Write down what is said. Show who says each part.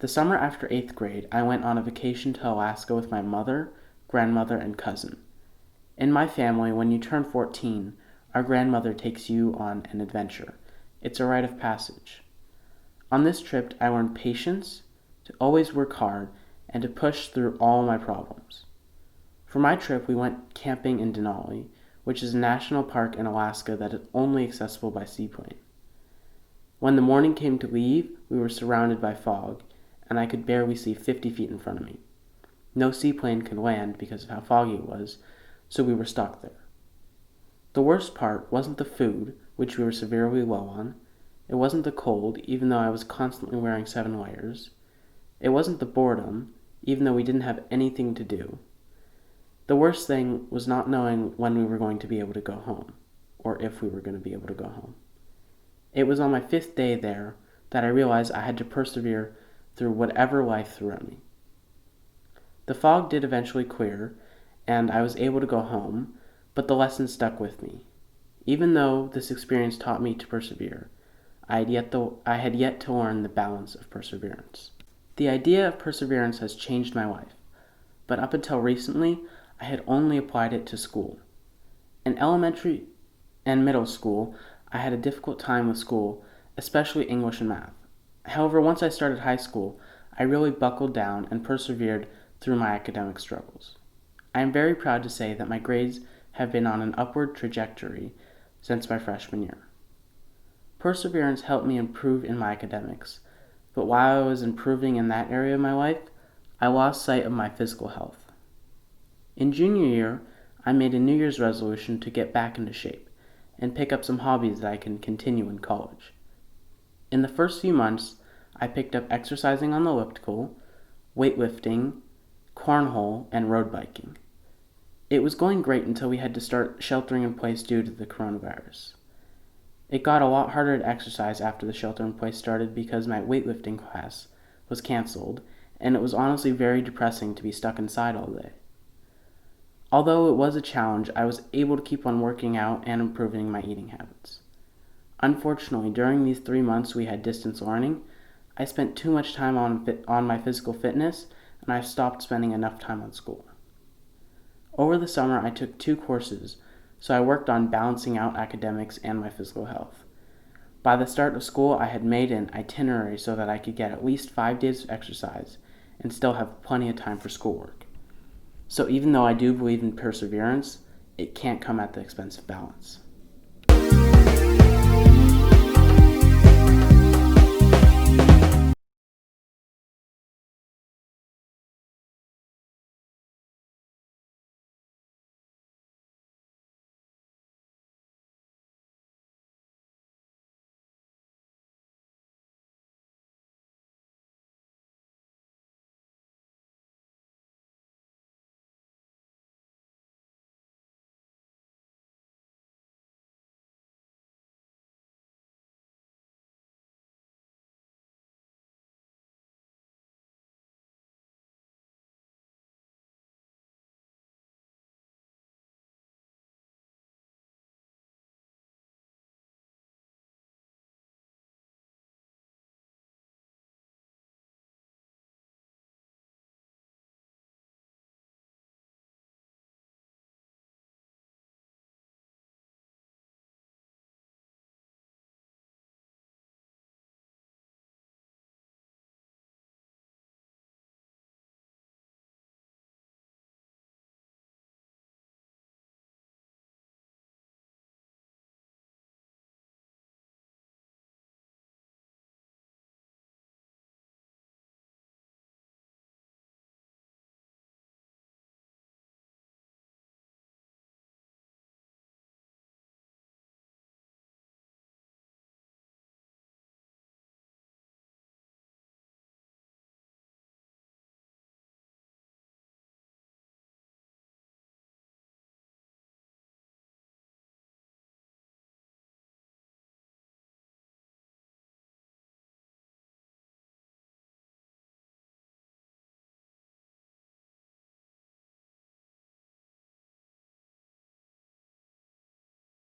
Speaker 1: summer after 8th grade, I went on a vacation to Alaska with my mother, grandmother, and cousin. In my family, when you turn 14, our grandmother takes you on an adventure. It's a rite of passage. On this trip, I learned patience, to always work hard, and to push through all my problems. For my trip, we went camping in Denali, which is a national park in Alaska that is only accessible by seaplane. When the morning came to leave, we were surrounded by fog, and I could barely see 50 feet in front of me. No seaplane could land because of how foggy it was, so we were stuck there. The worst part wasn't the food, which we were severely low on. It wasn't the cold, even though I was constantly wearing 7 layers. It wasn't the boredom, even though we didn't have anything to do. The worst thing was not knowing when we were going to be able to go home, or if we were going to be able to go home. It was on my 5th day there that I realized I had to persevere through whatever life threw at me. The fog did eventually clear, and I was able to go home, but the lesson stuck with me. Even though this experience taught me to persevere, I had yet to learn the balance of perseverance. The idea of perseverance has changed my life, but up until recently, I had only applied it to school. In elementary and middle school, I had a difficult time with school, especially English and math. However, once I started high school, I really buckled down and persevered through my academic struggles. I am very proud to say that my grades have been on an upward trajectory since my freshman year. Perseverance helped me improve in my academics, but while I was improving in that area of my life, I lost sight of my physical health. In junior year, I made a New Year's resolution to get back into shape and pick up some hobbies that I can continue in college. In the first few months, I picked up exercising on the elliptical, weightlifting, cornhole, and road biking. It was going great until we had to start sheltering in place due to the coronavirus. It got a lot harder to exercise after the shelter in place started because my weightlifting class was canceled, and it was honestly very depressing to be stuck inside all day. Although it was a challenge, I was able to keep on working out and improving my eating habits. Unfortunately, during these 3 months we had distance learning, I spent too much time on my physical fitness, and I stopped spending enough time on school. Over the summer, I took 2 courses, so I worked on balancing out academics and my physical health. By the start of school, I had made an itinerary so that I could get at least 5 days of exercise and still have plenty of time for schoolwork. So even though I do believe in perseverance, it can't come at the expense of balance.